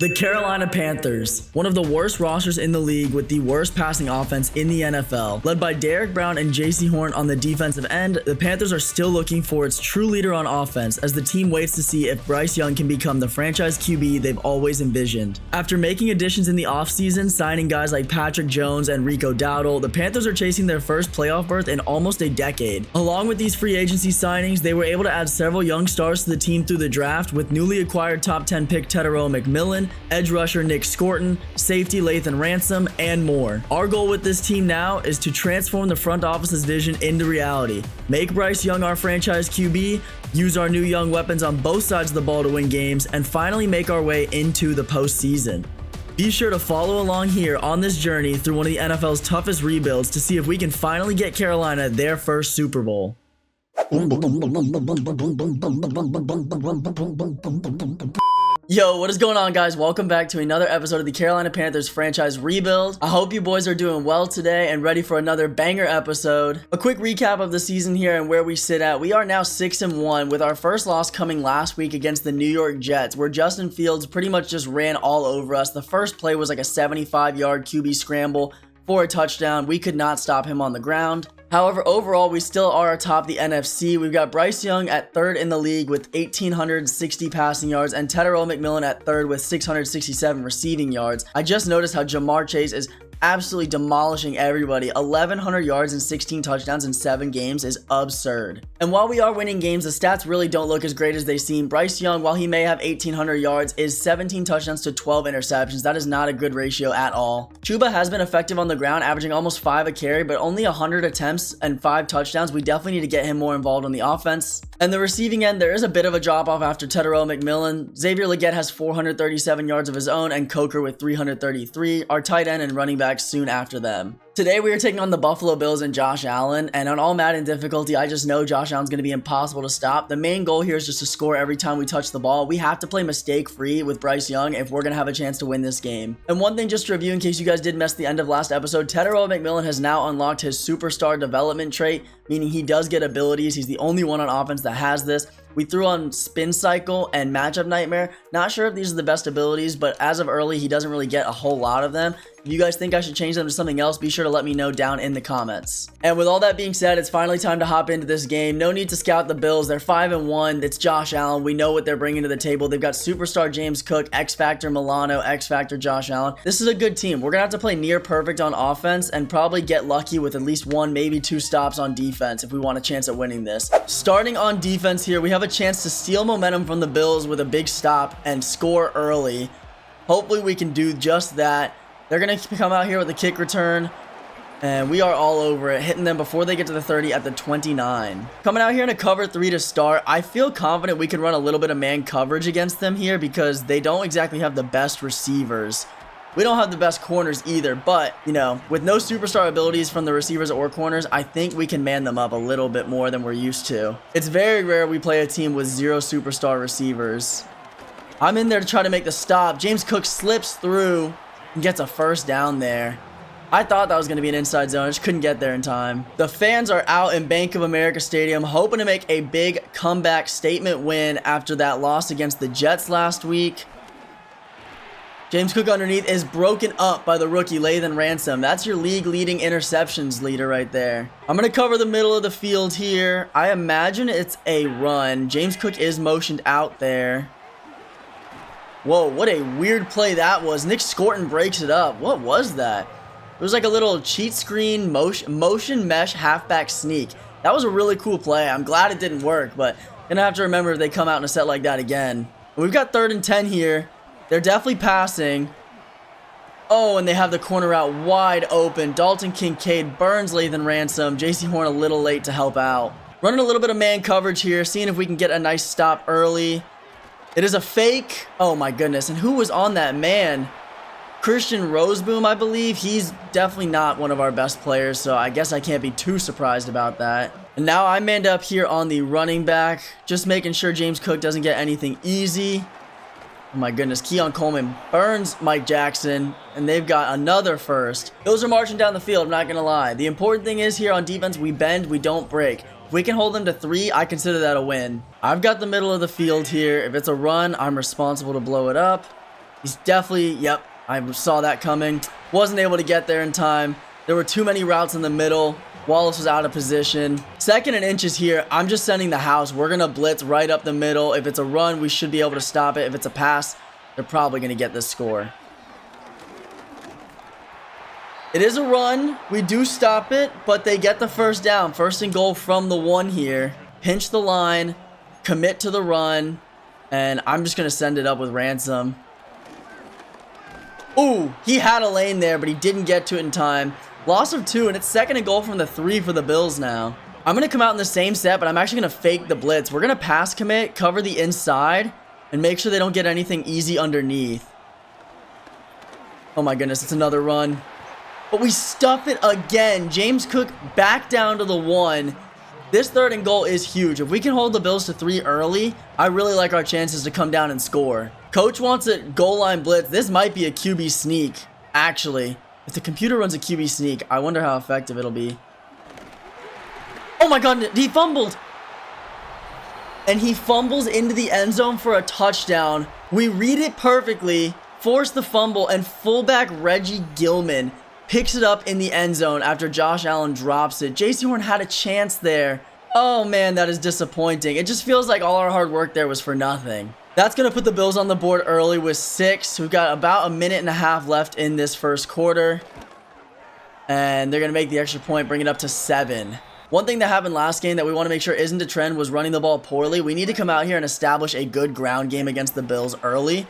The Carolina Panthers, one of the worst rosters in the league with the worst passing offense in the NFL. Led by Derek Brown and JC Horn on the defensive end, the Panthers are still looking for its true leader on offense as the team waits to see if Bryce Young can become the franchise QB they've always envisioned. After making additions in the offseason, signing guys like Patrick Jones and Rico Dowdle, the Panthers are chasing their first playoff berth in almost a decade. Along with these free agency signings, they were able to add several young stars to the team through the draft with newly acquired top 10 pick Tetairoa McMillan, edge rusher Nick Scorton, safety Lathan Ransom, and more. Our goal with this team now is to transform the front office's vision into reality. Make Bryce Young our franchise QB, use our new young weapons on both sides of the ball to win games, and finally make our way into the postseason. Be sure to follow along here on this journey through one of the NFL's toughest rebuilds to see if we can finally get Carolina their first Super Bowl. Yo, what is going on, guys? Welcome back to another episode of the Carolina Panthers franchise rebuild. I hope you boys are doing well today and ready for another banger episode. A quick recap of the season here and where we sit at. We are now 6-1 with our first loss coming last week against the New York Jets, where Justin Fields pretty much just ran all over us. The first play was like a 75-yard QB scramble for a touchdown. We could not stop him on the ground. However, overall, we still are atop the NFC. We've got Bryce Young at third in the league with 1,860 passing yards and Tetairoa McMillan at third with 667 receiving yards. I just noticed how Jamar Chase is absolutely demolishing everybody. 1,100 yards and 16 touchdowns in 7 games is absurd. And while we are winning games, the stats really don't look as great as they seem. Bryce Young, while he may have 1,800 yards, is 17 touchdowns to 12 interceptions. That is not a good ratio at all. Chuba has been effective on the ground, averaging almost 5 a carry, but only 100 attempts and 5 touchdowns. We definitely need to get him more involved on the offense. And the receiving end, there is a bit of a drop-off after Tetairoa McMillan. Xavier Legette has 437 yards of his own and Coker with 333. Our tight end and running back soon after them. Today we are taking on the Buffalo Bills and Josh Allen, and on all Madden difficulty, I just know Josh Allen's going to be impossible to stop. The main goal here is just to score every time we touch the ball. We have to play mistake-free with Bryce Young if we're going to have a chance to win this game. And one thing just to review in case you guys did miss the end of last episode, Tetairoa McMillan has now unlocked his superstar development trait, meaning he does get abilities. He's the only one on offense that has this. We threw on Spin Cycle and Matchup Nightmare. Not sure if these are the best abilities, but as of early, he doesn't really get a whole lot of them. If you guys think I should change them to something else, be sure to let me know down in the comments. And with all that being said, it's finally time to hop into this game. No need to scout the Bills. They're 5-1. It's Josh Allen. We know what they're bringing to the table. They've got superstar James Cook, X Factor Milano, X Factor Josh Allen. This is a good team. We're going to have to play near perfect on offense and probably get lucky with at least 1, maybe 2 stops on defense if we want a chance at winning this. Starting on defense here, we have a chance to steal momentum from the Bills with a big stop and score early. Hopefully we can do just that. They're going to come out here with a kick return, and we are all over it, hitting them before they get to the 30 at the 29. Coming out here in a cover 3 to start. I feel confident we can run a little bit of man coverage against them here because they don't exactly have the best receivers. We don't have the best corners either, but, you know, with no superstar abilities from the receivers or corners, I think we can man them up a little bit more than we're used to. It's very rare we play a team with 0 superstar receivers. I'm in there to try to make the stop. James Cook slips through and gets a first down there. I thought that was going to be an inside zone. I just couldn't get there in time. The fans are out in Bank of America Stadium hoping to make a big comeback statement win after that loss against the Jets last week. James Cook underneath is broken up by the rookie Lathan Ransom. That's your league-leading interceptions leader right there. I'm going to cover the middle of the field here. I imagine it's a run. James Cook is motioned out there. Whoa, what a weird play that was. Nick Scorton breaks it up. What was that? It was like a little cheat screen motion mesh halfback sneak. That was a really cool play. I'm glad it didn't work, but gonna have to remember if they come out in a set like that again. We've got 3rd and 10 here. They're definitely passing. Oh, and they have the corner out wide open. Dalton Kincaid burns Lathan Ransom. JC Horn a little late to help out. Running a little bit of man coverage here, seeing if we can get a nice stop early. It is a fake. Oh my goodness. And who was on that man? Christian Roseboom, I believe. He's definitely not one of our best players, so I guess I can't be too surprised about that. And now I manned up here on the running back, just making sure James Cook doesn't get anything easy. Oh my goodness, Keon Coleman burns Mike Jackson, and they've got another first. Those are marching down the field, I'm not going to lie. The important thing is here on defense, we bend, we don't break. If we can hold them to 3, I consider that a win. I've got the middle of the field here. If it's a run, I'm responsible to blow it up. He's definitely, yep, I saw that coming. Wasn't able to get there in time. There were too many routes in the middle. Wallace was out of position. 2nd and inches here. I'm just sending the house. We're going to blitz right up the middle. If it's a run, we should be able to stop it. If it's a pass, they're probably going to get this score. It is a run. We do stop it, but they get the first down. 1st and goal from the 1 here. Pinch the line, commit to the run, and I'm just going to send it up with Ransom. Ooh, he had a lane there, but he didn't get to it in time. Loss of 2, and it's 2nd and goal from the 3 for the Bills now. I'm going to come out in the same set, but I'm actually going to fake the blitz. We're going to pass commit, cover the inside, and make sure they don't get anything easy underneath. Oh my goodness, it's another run. But we stuff it again. James Cook back down to the 1. This 3rd and goal is huge. If we can hold the Bills to 3 early, I really like our chances to come down and score. Coach wants a goal line blitz. This might be a QB sneak, actually. If the computer runs a QB sneak, I wonder how effective it'll be. Oh my god, he fumbled! And he fumbles into the end zone for a touchdown. We read it perfectly, force the fumble, and fullback Reggie Gilman picks it up in the end zone after Josh Allen drops it. J.C. Horn had a chance there. Oh man, that is disappointing. It just feels like all our hard work there was for nothing. That's going to put the Bills on the board early with 6. We've got about a minute and a half left in this first quarter. And they're going to make the extra point, bring it up to 7. One thing that happened last game that we want to make sure isn't a trend was running the ball poorly. We need to come out here and establish a good ground game against the Bills early.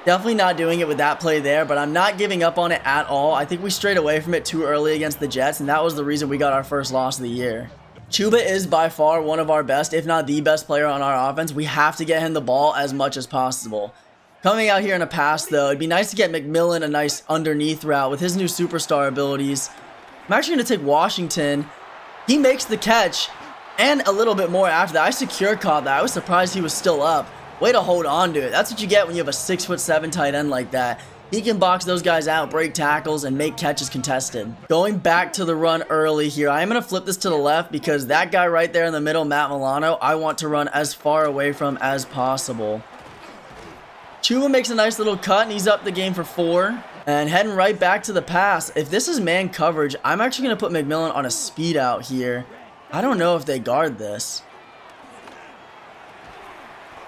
Definitely not doing it with that play there, but I'm not giving up on it at all. I think we strayed away from it too early against the Jets, and that was the reason we got our first loss of the year. Chuba is by far one of our best, if not the best player on our offense. We have to get him the ball as much as possible. Coming out here in a pass, though, it'd be nice to get McMillan a nice underneath route with his new superstar abilities. I'm actually going to take Washington. He makes the catch, and a little bit more after that. I secure caught that. I was surprised he was still up. Way to hold on to it. That's what you get when you have a 6'7" tight end like that. He can box those guys out, break tackles, and make catches contested. Going back to the run early here. I am going to flip this to the left because that guy right there in the middle, Matt Milano, I want to run as far away from as possible. Chuba makes a nice little cut, and he's up the game for 4. And heading right back to the pass. If this is man coverage, I'm actually going to put McMillan on a speed out here. I don't know if they guard this.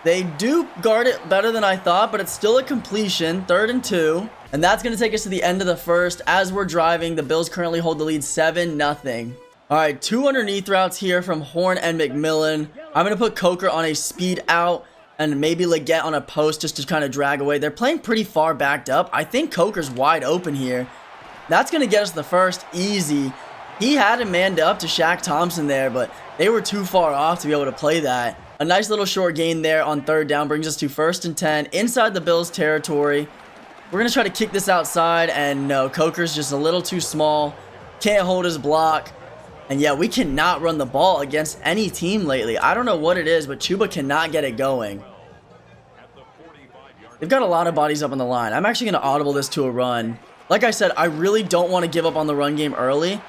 They do guard it better than I thought, but it's still a completion. 3rd and 2. And that's going to take us to the end of the first. As we're driving, the Bills currently hold the lead 7-0. All right, 2 underneath routes here from Horn and McMillan. I'm going to put Coker on a speed out and maybe Leggett on a post just to kind of drag away. They're playing pretty far backed up. I think Coker's wide open here. That's going to get us the first easy. He had him manned up to Shaq Thompson there, but they were too far off to be able to play that. A nice little short gain there on 3rd down brings us to 1st and 10 inside the Bills territory. We're going to try to kick this outside, and no, Coker's just a little too small. Can't hold his block. And yeah, we cannot run the ball against any team lately. I don't know what it is, but Chuba cannot get it going. They've got a lot of bodies up on the line. I'm actually going to audible this to a run. Like I said, I really don't want to give up on the run game early.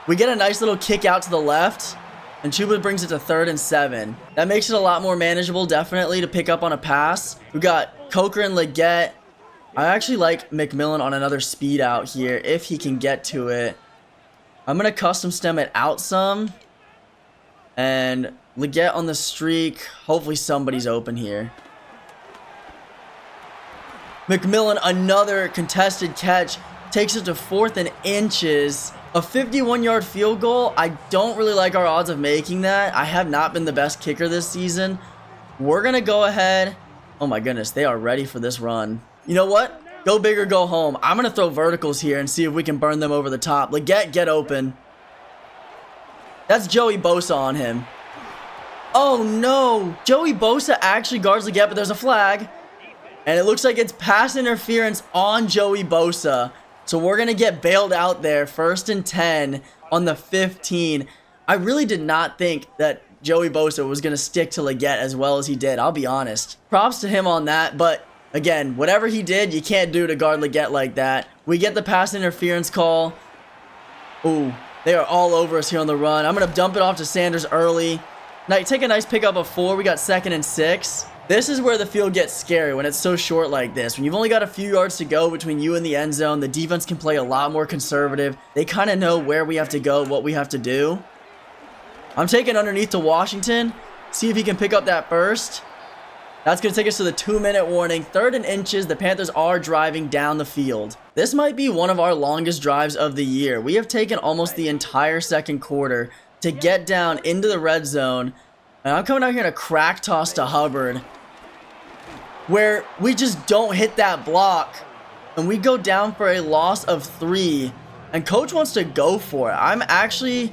We get a nice little kick out to the left. And Chuba brings it to 3rd and 7. That makes it a lot more manageable, definitely, to pick up on a pass. We got Coker and Leggett. I actually like McMillan on another speed out here, if he can get to it. I'm going to custom stem it out some. And Leggett on the streak. Hopefully somebody's open here. McMillan, another contested catch. Takes it to 4th and inches. A 51-yard field goal. I don't really like our odds of making that. I have not been the best kicker this season. We're going to go ahead. Oh my goodness, they are ready for this run. You know what? Go big or go home. I'm going to throw verticals here and see if we can burn them over the top. Leggett, get open. That's Joey Bosa on him. Oh no. Joey Bosa actually guards Leggett, but there's a flag. And it looks like it's pass interference on Joey Bosa. So we're going to get bailed out there. 1st and 10 on the 15. I really did not think that Joey Bosa was going to stick to Leggett as well as he did. I'll be honest. Props to him on that. But again, whatever he did, you can't do to guard Leggett like that. We get the pass interference call. Ooh, they are all over us here on the run. I'm going to dump it off to Sanders early. Now, take a nice pickup of 4. We got 2nd and 6. This is where the field gets scary when it's so short like this. When you've only got a few yards to go between you and the end zone, the defense can play a lot more conservative. They kind of know where we have to go, what we have to do. I'm taking underneath to Washington. See if he can pick up that first. That's going to take us to the 2-minute warning. 3rd and inches. The Panthers are driving down the field. This might be one of our longest drives of the year. We have taken almost the entire second quarter to get down into the red zone. And I'm coming out here in a crack toss to Hubbard, where we just don't hit that block, and we go down for a loss of 3, and coach wants to go for it. I'm actually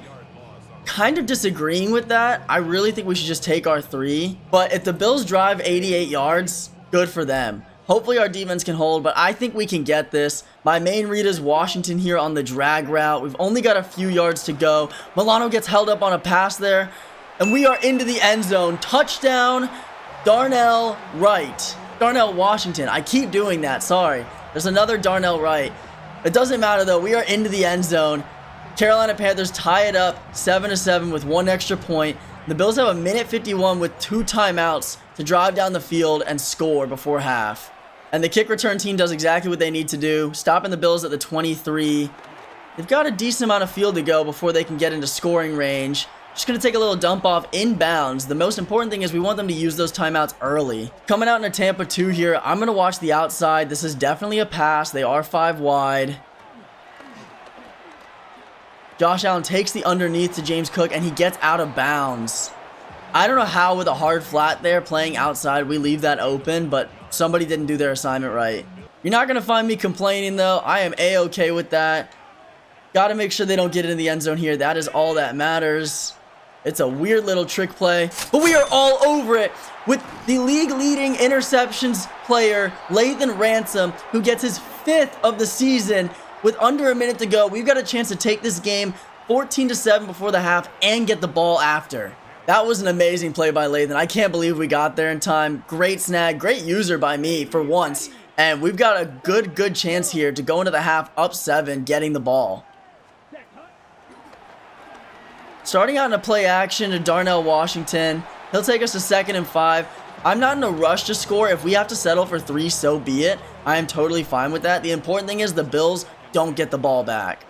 kind of disagreeing with that. I really think we should just take our 3, but if the Bills drive 88 yards, good for them. Hopefully our defense can hold, but I think we can get this. My main read is Washington here on the drag route. We've only got a few yards to go. Milano gets held up on a pass there, and we are into the end zone. Touchdown, Darnell Wright. Darnell Washington. I keep doing that. Sorry. There's another Darnell Wright. It doesn't matter, though. We are into the end zone. Carolina Panthers tie it up 7-7 with 1 extra point. The Bills have a minute 51 with 2 timeouts to drive down the field and score before half. And the kick return team does exactly what they need to do, stopping the Bills at the 23. They've got a decent amount of field to go before they can get into scoring range. Just going to take a little dump off inbounds. The most important thing is we want them to use those timeouts early. Coming out in a Tampa 2 here, I'm going to watch the outside. This is definitely a pass. They are 5 wide. Josh Allen takes the underneath to James Cook, and he gets out of bounds. I don't know how with a hard flat there playing outside we leave that open, but somebody didn't do their assignment right. You're not going to find me complaining, though. I am A-okay with that. Got to make sure they don't get into the end zone here. That is all that matters. It's a weird little trick play, but we are all over it with the league-leading interceptions player, Lathan Ransom, who gets his 5th of the season with under a minute to go. We've got a chance to take this game 14-7 before the half and get the ball after. That was an amazing play by Lathan. I can't believe we got there in time. Great snag, great user by me for once, and we've got a good chance here to go into the half up 7, getting the ball. Starting out in a play action to Darnell Washington. He'll take us to 2nd and 5. I'm not in a rush to score. If we have to settle for 3, so be it. I am totally fine with that. The important thing is the Bills don't get the ball back.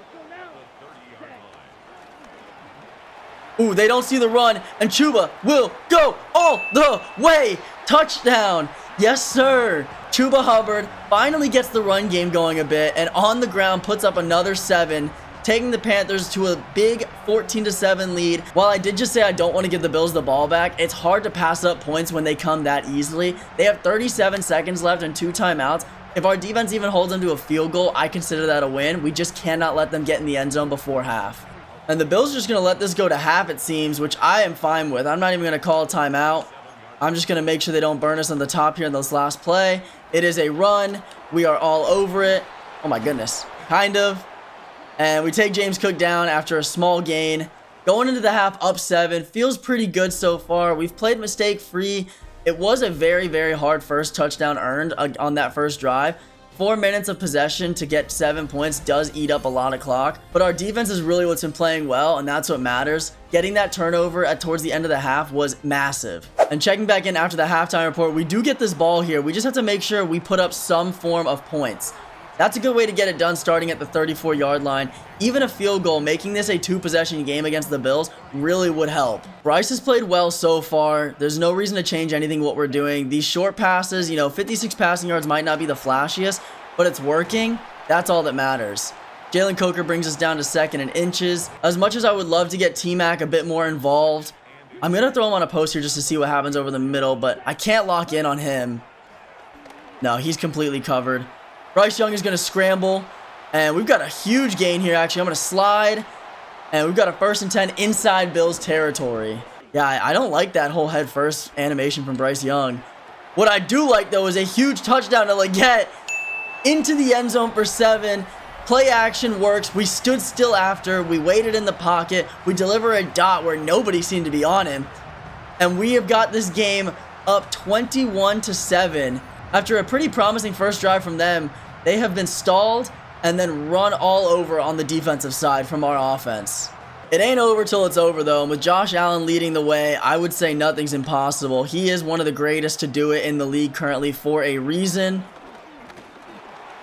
Ooh, they don't see the run, and Chuba will go all the way. Touchdown. Yes, sir. Chuba Hubbard finally gets the run game going a bit, and on the ground puts up another 7. Taking the Panthers to a big 14-7 lead. While I did just say I don't want to give the Bills the ball back, it's hard to pass up points when they come that easily. They have 37 seconds left and 2 timeouts. If our defense even holds them to a field goal, I consider that a win. We just cannot let them get in the end zone before half. And the Bills are just going to let this go to half, it seems, which I am fine with. I'm not even going to call a timeout. I'm just going to make sure they don't burn us on the top here in this last play. It is a run. We are all over it. Oh my goodness. Kind of. And we take James Cook down after a small gain. Going into the half up 7. Feels pretty good so far. We've played mistake-free. It was a very hard first touchdown earned on that first drive. 4 minutes of possession to get 7 points does eat up a lot of clock. But our defense is really what's been playing well, and that's what matters. Getting that turnover towards the end of the half was massive. And checking back in after the halftime report, we do get this ball here. We just have to make sure we put up some form of points. That's a good way to get it done starting at the 34-yard line. Even a field goal, making this a 2-possession game against the Bills, really would help. Bryce has played well so far. There's no reason to change anything what we're doing. These short passes, 56 passing yards might not be the flashiest, but it's working. That's all that matters. Jalen Coker brings us down to 2nd and inches. As much as I would love to get T-Mac a bit more involved, I'm going to throw him on a post here just to see what happens over the middle, but I can't lock in on him. No, he's completely covered. Bryce Young is going to scramble, and we've got a huge gain here, actually. I'm going to slide, and we've got a 1st and 10 inside Bills territory. Yeah, I don't like that whole head first animation from Bryce Young. What I do like, though, is a huge touchdown to Leggett into the end zone for 7. Play action works. We stood still after. We waited in the pocket. We deliver a dot where nobody seemed to be on him, and we have got this game up 21-7. After a pretty promising first drive from them, they have been stalled and then run all over on the defensive side from our offense. It ain't over till it's over, though, and with Josh Allen leading the way, I would say nothing's impossible. He is one of the greatest to do it in the league currently for a reason.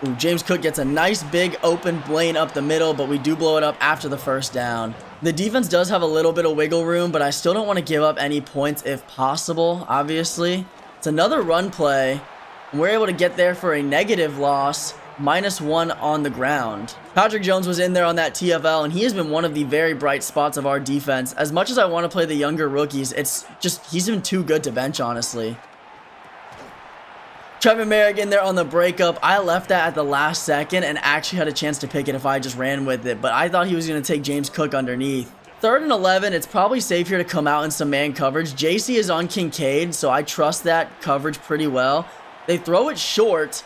Ooh, James Cook gets a nice big open lane up the middle, but we do blow it up after the first down. The defense does have a little bit of wiggle room, but I still don't want to give up any points if possible, obviously. It's another run play, and we're able to get there for a negative loss. -1 on the ground. Patrick Jones was in there on that TFL, and he has been one of the very bright spots of our defense. As much as I want to play the younger rookies, it's just, he's been too good to bench, honestly. Trevor Merrick in there on the breakup. I left that at the last second and actually had a chance to pick it if I just ran with it, but I thought he was going to take James Cook underneath. 3rd and 11, it's probably safe here to come out in some man coverage. JC is on Kincaid, so I trust that coverage pretty well. They throw it short.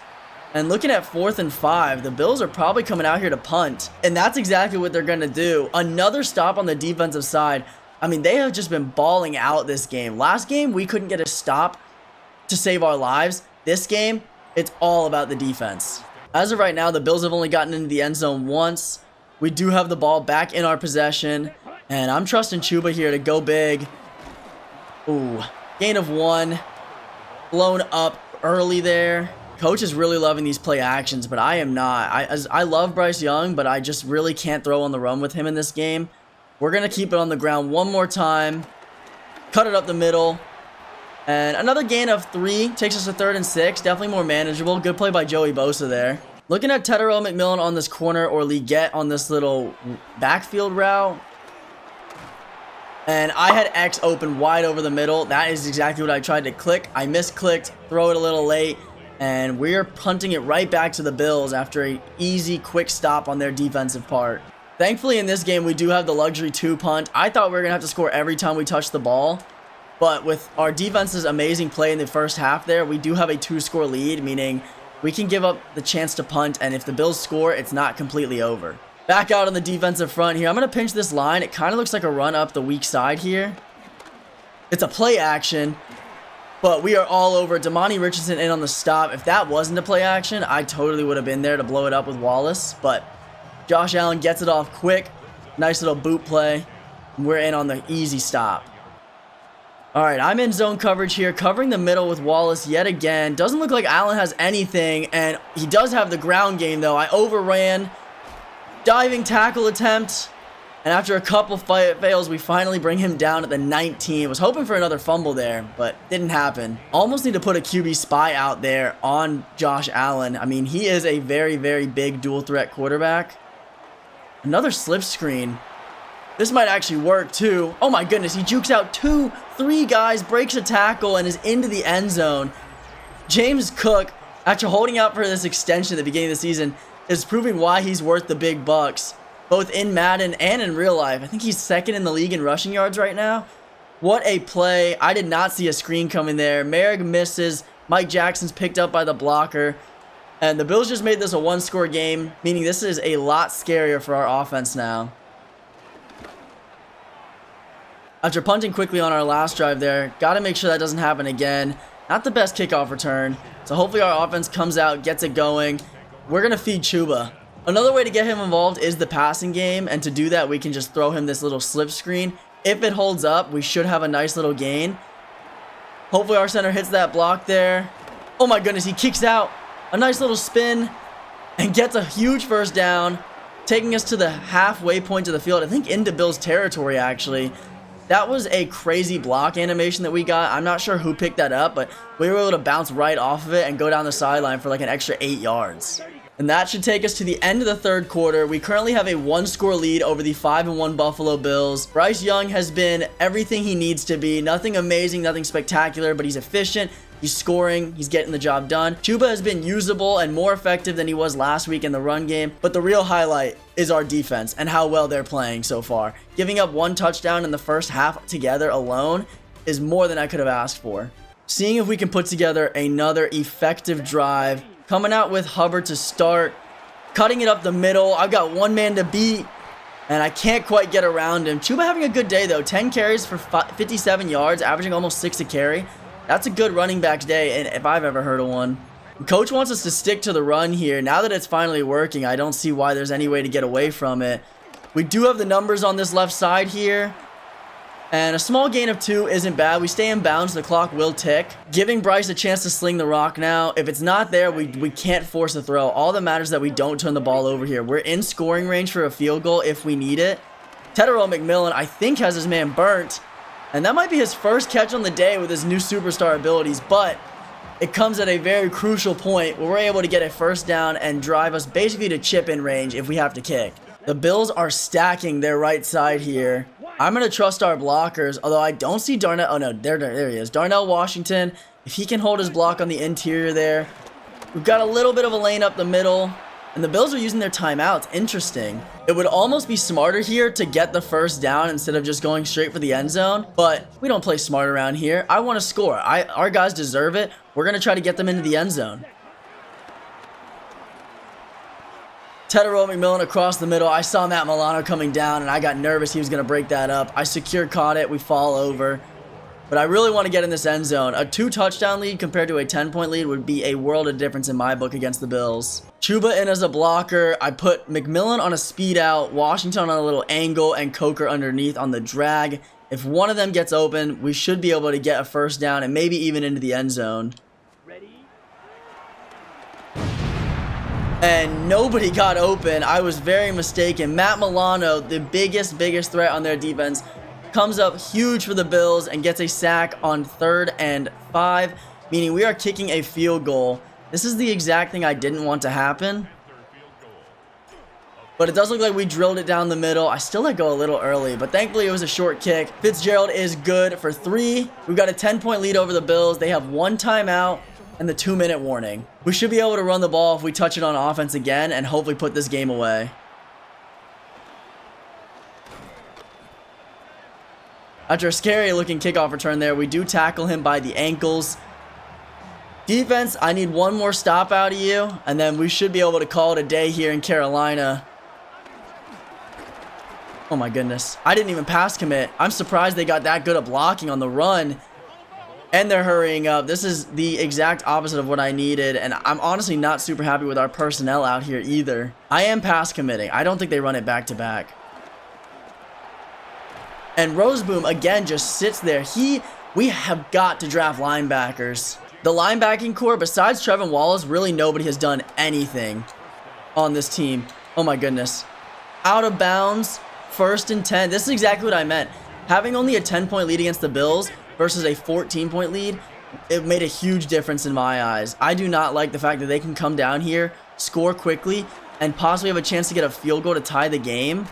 And looking at 4th and 5, the Bills are probably coming out here to punt. And that's exactly what they're going to do. Another stop on the defensive side. I mean, they have just been balling out this game. Last game, we couldn't get a stop to save our lives. This game, it's all about the defense. As of right now, the Bills have only gotten into the end zone once. We do have the ball back in our possession. And I'm trusting Chuba here to go big. Ooh, gain of 1. Blown up early there. Coach is really loving these play actions, but I am not. I love Bryce Young, but I just really can't throw on the run with him in this game. We're going to keep it on the ground one more time. Cut it up the middle. And another gain of 3 takes us to 3rd and 6. Definitely more manageable. Good play by Joey Bosa there. Looking at Tedero McMillan on this corner, or Leggett on this little backfield route. And I had X open wide over the middle. That is exactly what I tried to click. I misclicked, throw it a little late. And we're punting it right back to the Bills after an easy, quick stop on their defensive part. Thankfully, in this game, we do have the luxury 2 punt. I thought we were going to have to score every time we touch the ball. But with our defense's amazing play in the first half there, we do have a 2-score lead, meaning we can give up the chance to punt. And if the Bills score, it's not completely over. Back out on the defensive front here. I'm going to pinch this line. It kind of looks like a run up the weak side here. It's a play action. But we are all over. Damani Richardson in on the stop. If that wasn't a play action, I totally would have been there to blow it up with Wallace. But Josh Allen gets it off quick. Nice little boot play. We're in on the easy stop. All right, I'm in zone coverage here, covering the middle with Wallace yet again. Doesn't look like Allen has anything, and he does have the ground game, though. I overran. Diving tackle attempt. And after a couple fails, we finally bring him down at the 19. Was hoping for another fumble there, but didn't happen. Almost need to put a QB spy out there on Josh Allen. I mean, he is a very, very big dual threat quarterback. Another slip screen. This might actually work too. Oh my goodness, he jukes out 2, 3 guys, breaks a tackle, and is into the end zone. James Cook, after holding out for this extension at the beginning of the season, is proving why he's worth the big bucks. Both in Madden and in real life. I think he's 2nd in the league in rushing yards right now. What a play. I did not see a screen coming there. Merrick misses. Mike Jackson's picked up by the blocker. And the Bills just made this a 1-score game, meaning this is a lot scarier for our offense now. After punting quickly on our last drive there, got to make sure that doesn't happen again. Not the best kickoff return. So hopefully our offense comes out, gets it going. We're going to feed Chuba. Another way to get him involved is the passing game, and to do that, we can just throw him this little slip screen. If it holds up, we should have a nice little gain. Hopefully our center hits that block there. Oh my goodness, he kicks out. A nice little spin and gets a huge first down, taking us to the halfway point of the field. I think into Bills territory, actually. That was a crazy block animation that we got. I'm not sure who picked that up, but we were able to bounce right off of it and go down the sideline for like an extra 8 yards. And that should take us to the end of the 3rd quarter. We currently have a 1-score lead over the 5-1 Buffalo Bills. Bryce Young has been everything he needs to be. Nothing amazing, nothing spectacular, but he's efficient. He's scoring. He's getting the job done. Chuba has been usable and more effective than he was last week in the run game. But the real highlight is our defense and how well they're playing so far. Giving up 1 touchdown in the first half together alone is more than I could have asked for. Seeing if we can put together another effective drive. Coming out with Hubbard to start. Cutting it up the middle. I've got 1 man to beat. And I can't quite get around him. Chuba having a good day though. 10 carries for 57 yards. Averaging almost 6 a carry. That's a good running back's day, and if I've ever heard of one. Coach wants us to stick to the run here. Now that it's finally working, I don't see why there's any way to get away from it. We do have the numbers on this left side here. And a small gain of 2 isn't bad. We stay in bounds. The clock will tick. Giving Bryce a chance to sling the rock now. If it's not there, we can't force a throw. All that matters is that we don't turn the ball over here. We're in scoring range for a field goal if we need it. Tedero McMillan, I think, has his man burnt. And that might be his first catch on the day with his new superstar abilities. But it comes at a very crucial point where we're able to get a first down and drive us basically to chip-in range if we have to kick. The Bills are stacking their right side here. I'm going to trust our blockers, although I don't see Darnell. Oh, no, there he is. Darnell Washington, if he can hold his block on the interior there. We've got a little bit of a lane up the middle, and the Bills are using their timeouts. Interesting. It would almost be smarter here to get the first down instead of just going straight for the end zone, but we don't play smart around here. I want to score. Our guys deserve it. We're going to try to get them into the end zone. Tedero McMillan across the middle. I saw Matt Milano coming down, and I got nervous he was going to break that up. I caught it. We fall over. But I really want to get in this end zone. A 2-touchdown lead compared to a 10-point lead would be a world of difference in my book against the Bills. Chuba in as a blocker. I put McMillan on a speed out, Washington on a little angle, and Coker underneath on the drag. If one of them gets open, we should be able to get a first down and maybe even into the end zone. And nobody got open. I was very mistaken. Matt Milano, the biggest threat on their defense, comes up huge for the Bills and gets a sack on 3rd and 5, meaning we are kicking a field goal. This is the exact thing I didn't want to happen. But it does look like we drilled it down the middle. I still let go a little early, but thankfully it was a short kick. Fitzgerald is good for 3. We've got a 10-point lead over the Bills. They have 1 timeout and the 2-minute warning. We should be able to run the ball if we touch it on offense again and hopefully put this game away. After a scary looking kickoff return there, we do tackle him by the ankles. Defense, I need one more stop out of you, and then we should be able to call it a day here in Carolina. Oh my goodness. I didn't even pass commit. I'm surprised they got that good at blocking on the run. And they're hurrying up. This is the exact opposite of what I needed, and I'm honestly not super happy with our personnel out here either. I am pass committing. I don't think they run it back to back. And Roseboom, again, just sits there. We have got to draft linebackers. The linebacking core, besides Trevin Wallace, really nobody has done anything on this team. Oh my goodness. Out of bounds, 1st and 10. This is exactly what I meant. Having only a 10-point lead against the Bills versus a 14-point lead, it made a huge difference in my eyes. I do not like the fact that they can come down here, score quickly, and possibly have a chance to get a field goal to tie the game.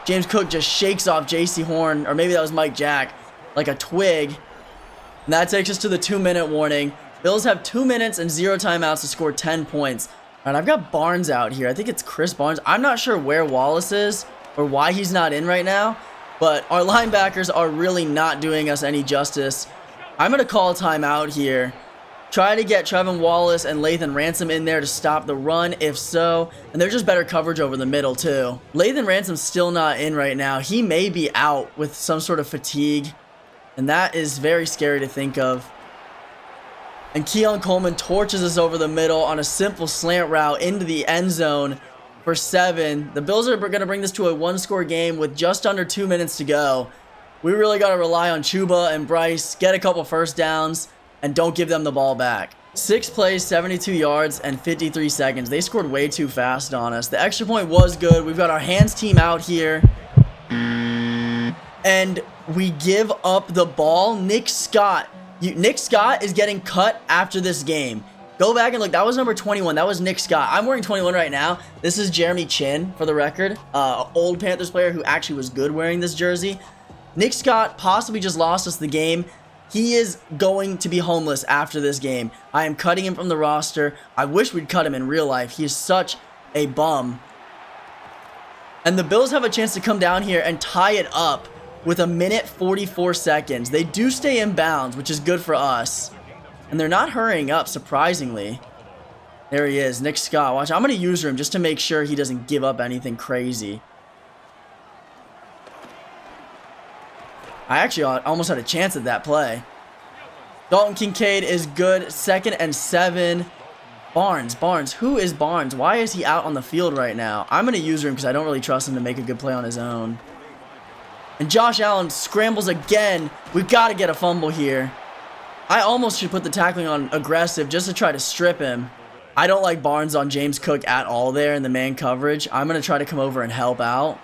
James Cook just shakes off J.C. Horn, or maybe that was Mike Jack, like a twig. And that takes us to the 2-minute warning. Bills have 2 minutes and 0 timeouts to score 10 points. And I've got Barnes out here. I think it's Chris Barnes. I'm not sure where Wallace is or why he's not in right now. But our linebackers are really not doing us any justice. I'm going to call a timeout here. Try to get Trevin Wallace and Lathan Ransom in there to stop the run, if so. And they're just better coverage over the middle, too. Lathan Ransom's still not in right now. He may be out with some sort of fatigue. And that is very scary to think of. And Keon Coleman torches us over the middle on a simple slant route into the end zone for 7. The Bills are going to bring this to a 1-score game with just under 2 minutes to go. We really got to rely on Chuba and Bryce, get a couple first downs, and don't give them the ball back. 6 plays, 72 yards, and 53 seconds. They scored way too fast on us. The extra point was good. We've got our hands team out here. And we give up the ball. Nick Scott is getting cut after this game. Go back and look. That was number 21. That was Nick Scott. I'm wearing 21 right now. This is Jeremy Chin, for the record. Old Panthers player who actually was good wearing this jersey. Nick Scott possibly just lost us the game. He is going to be homeless after this game. I am cutting him from the roster. I wish we'd cut him in real life. He is such a bum. And the Bills have a chance to come down here and tie it up with 1:44 seconds. They do stay in bounds, which is good for us. And they're not hurrying up, surprisingly. There he is, Nick Scott. Watch, I'm going to use him just to make sure he doesn't give up anything crazy. I actually almost had a chance at that play. Dalton Kincaid is good. 2nd and 7. Barnes. Who is Barnes? Why is he out on the field right now? I'm going to use him because I don't really trust him to make a good play on his own. And Josh Allen scrambles again. We've got to get a fumble here. I almost should put the tackling on aggressive just to try to strip him. I don't like Barnes on James Cook at all there in the man coverage. I'm going to try to come over and help out.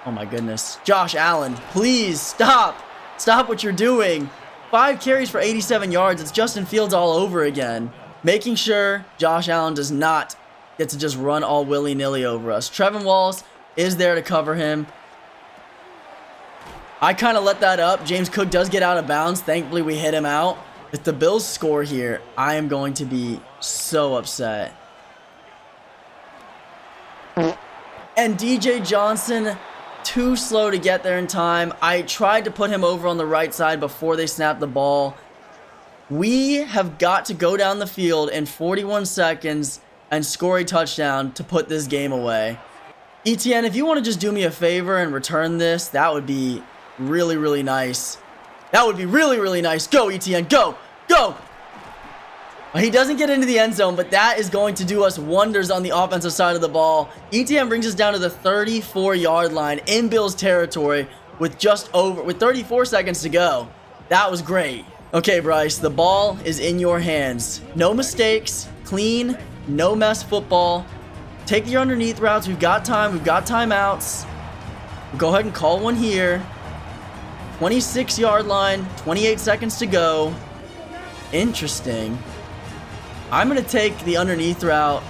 Oh my goodness. Josh Allen, please stop. Stop what you're doing. 5 carries for 87 yards. It's Justin Fields all over again. Making sure Josh Allen does not get to just run all willy-nilly over us. Trevin Wallace is there to cover him. I kind of let that up. James Cook does get out of bounds. Thankfully, we hit him out. If the Bills score here, I am going to be so upset. And DJ Johnson, too slow to get there in time. I tried to put him over on the right side before they snapped the ball. We have got to go down the field in 41 seconds and score a touchdown to put this game away. ETN, if you want to just do me a favor and return this, that would be really, really nice. That would be really, really nice. Go, ETN. Go. Go. He doesn't get into the end zone, but that is going to do us wonders on the offensive side of the ball. ETN brings us down to the 34-yard line in Bills territory with 34 seconds to go. That was great. Okay, Bryce, the ball is in your hands. No mistakes, clean, no mess football. Take your underneath routes. We've got time. We've got timeouts. Go ahead and call one here. 26-yard line, 28 seconds to go. Interesting. I'm going to take the underneath route.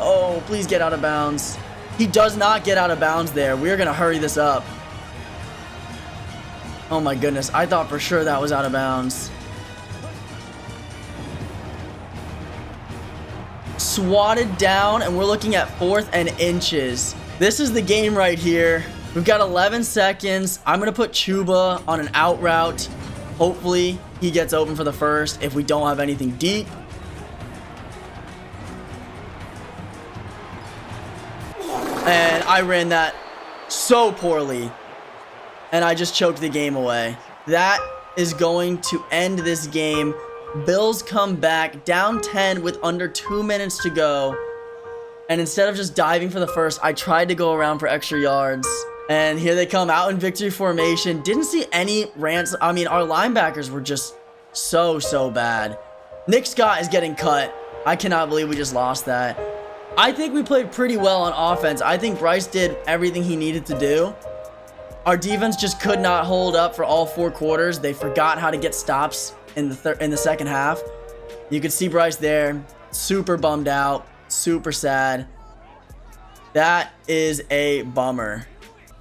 Oh, please get out of bounds. He does not get out of bounds there. We're going to hurry this up. Oh my goodness. I thought for sure that was out of bounds. Swatted down, and we're looking at 4th and inches. This is the game right here. We've got 11 seconds. I'm going to put Chuba on an out route. Hopefully, he gets open for the first if we don't have anything deep. And I ran that so poorly. And I just choked the game away. That is going to end this game. Bills come back down 10 with under 2 minutes to go. And instead of just diving for the first, I tried to go around for extra yards. And here they come out in victory formation. Didn't see any rants. I mean, our linebackers were just so bad. Nick Scott is getting cut. I cannot believe we just lost that. I think we played pretty well on offense. I think Bryce did everything he needed to do. Our defense just could not hold up for all 4 quarters. They forgot how to get stops in the second half. You could see Bryce there, super bummed out, super sad. That is a bummer.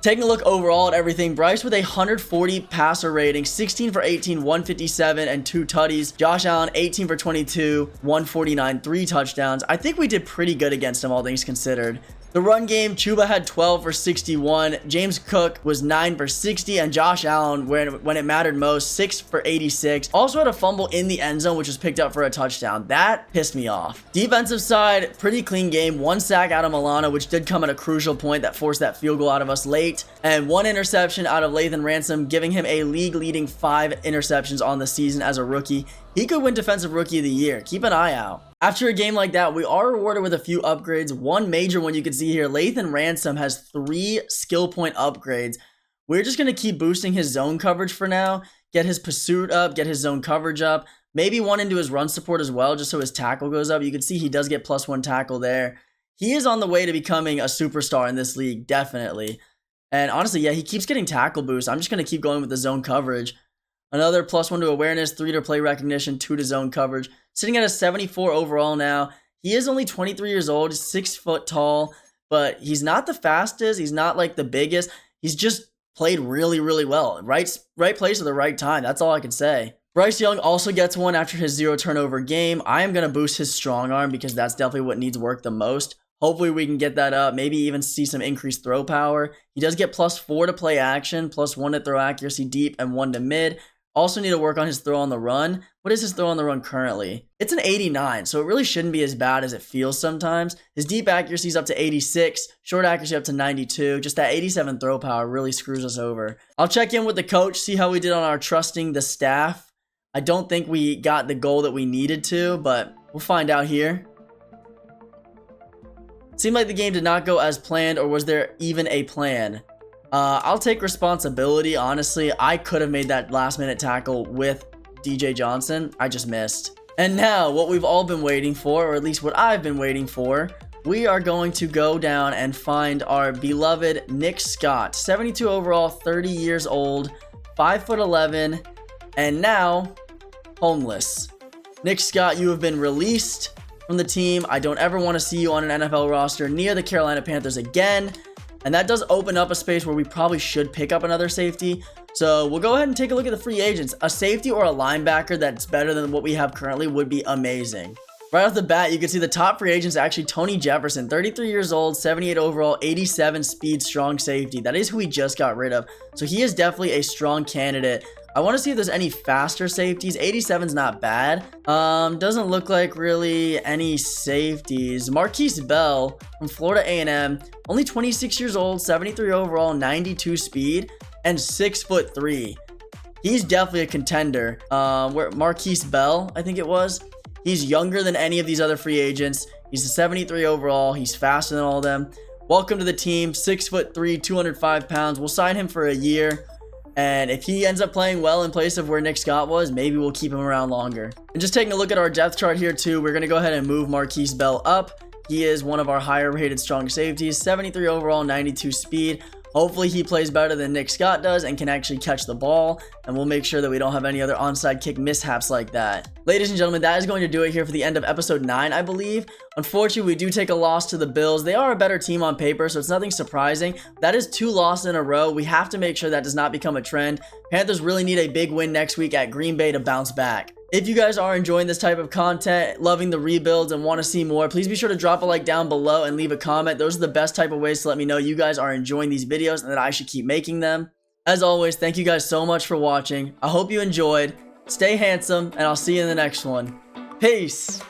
Taking a look overall at everything, Bryce with a 140 passer rating, 16 for 18, 157, and 2 tutties. Josh Allen, 18 for 22, 149, 3 touchdowns. I think we did pretty good against him, all things considered. The run game, Chuba had 12 for 61, James Cook was 9 for 60, and Josh Allen, when it mattered most, 6 for 86. Also had a fumble in the end zone, which was picked up for a touchdown. That pissed me off. Defensive side, pretty clean game. 1 sack out of Milano, which did come at a crucial point that forced that field goal out of us late, and 1 interception out of Lathan Ransom, giving him a league-leading 5 interceptions on the season as a rookie. He could win Defensive Rookie of the Year. Keep an eye out. After a game like that, we are rewarded with a few upgrades. One major one you can see here, Lathan Ransom has 3 skill point upgrades. We're just going to keep boosting his zone coverage for now, get his pursuit up, get his zone coverage up, maybe one into his run support as well, just so his tackle goes up. You can see he does get +1 tackle there. He is on the way to becoming a superstar in this league, definitely. And honestly, yeah, he keeps getting tackle boost. I'm just going to keep going with the zone coverage. Another +1 to awareness, 3 to play recognition, 2 to zone coverage. Sitting at a 74 overall now. He is only 23 years old. He's 6 foot tall, but he's not the fastest. He's not like the biggest. He's just played really, really well. Right place at the right time. That's all I can say. Bryce Young also gets 1 after his 0 turnover game. I am going to boost his strong arm because that's definitely what needs work the most. Hopefully we can get that up. Maybe even see some increased throw power. He does get +4 to play action, +1 to throw accuracy deep, and 1 to mid. Also need to work on his throw on the run. What is his throw on the run currently? It's an 89, so it really shouldn't be as bad as it feels sometimes. His deep accuracy is up to 86, short accuracy up to 92. Just that 87 throw power really screws us over. I'll check in with the coach, see how we did on our trusting the staff. I don't think we got the goal that we needed to, but We'll find out here. Seemed like the game did not go as planned, or was there even a plan? I'll take responsibility, honestly. I could have made that last minute tackle with DJ Johnson. I just missed. And now, what we've all been waiting for, or at least what I've been waiting for, we are going to go down and find our beloved Nick Scott. 72 overall, 30 years old, 5'11", and now homeless. Nick Scott, you have been released from the team. I don't ever want to see you on an NFL roster near the Carolina Panthers again. And that does open up a space where we probably should pick up another safety. So we'll go ahead and take a look at the free agents. A safety or a linebacker that's better than what we have currently would be amazing. Right off the bat, you can see the top free agents actually Tony Jefferson, 33 years old, 78 overall, 87 speed, strong safety. That is who we just got rid of. So he is definitely a strong candidate. I want to see if there's any faster safeties. 87's not bad. Doesn't look like really any safeties. Marquise Bell from Florida A&M, only 26 years old, 73 overall, 92 speed, and 6'3". He's definitely a contender. Where Marquise Bell, I think it was. He's younger than any of these other free agents. He's a 73 overall. He's faster than all of them. Welcome to the team. 6'3", 205 pounds. We'll sign him for a year. And if he ends up playing well in place of where Nick Scott was, maybe we'll keep him around longer. And just taking a look at our depth chart here too, we're going to go ahead and move Marquise Bell up. He is one of our higher rated strong safeties, 73 overall, 92 speed. Hopefully he plays better than Nick Scott does and can actually catch the ball, and we'll make sure that we don't have any other onside kick mishaps like that. Ladies and gentlemen, that is going to do it here for the end of episode 9, I believe. Unfortunately, we do take a loss to the Bills. They are a better team on paper, so it's nothing surprising. That is 2 losses in a row. We have to make sure that does not become a trend. Panthers really need a big win next week at Green Bay to bounce back. If you guys are enjoying this type of content, loving the rebuilds, and want to see more, please be sure to drop a like down below and leave a comment. Those are the best type of ways to let me know you guys are enjoying these videos and that I should keep making them. As always, thank you guys so much for watching. I hope you enjoyed. Stay handsome, and I'll see you in the next one. Peace!